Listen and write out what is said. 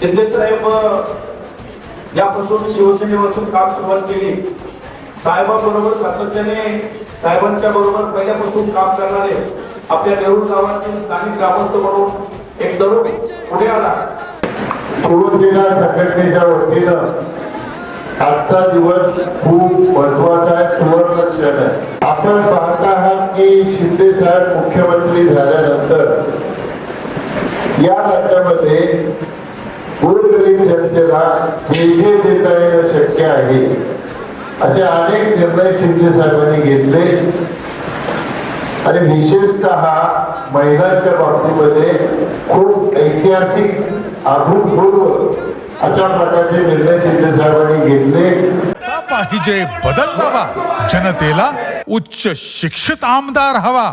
शिंदे साहेब यापासून शिवसेनेपासून काम सुरुवात केली. साहेबांबरोबर सातत्याने साहेबांच्या बरोबर पहिल्यापासून काम करणारे आपल्या देऊळ गावातील स्थानिक ग्रामस्थ म्हणून एक तरुण पुढे आला. शिवसेना संघटनेच्या वतीनं आजचा दिवस खूप महत्वाचा आहे, सुवर्ण क्षण आहे. आपण पाहत आहात की शिंदे साहेब मुख्यमंत्री झाल्यानंतर या राज्यामध्ये गोरगरीब जनतेला जे देता येणं शक्य आहे असे अनेक निर्णय शिंदे साहेबांनी घेतले आणि विशेषतः महिलांच्या बाबतीमध्ये खूप ऐतिहासिक अभूतपूर्व अशा प्रकारचे निर्णय शिंदे साहेबांनी घेतले. पाहिजे बदल हवा, जनतेला उच्च शिक्षित आमदार हवा.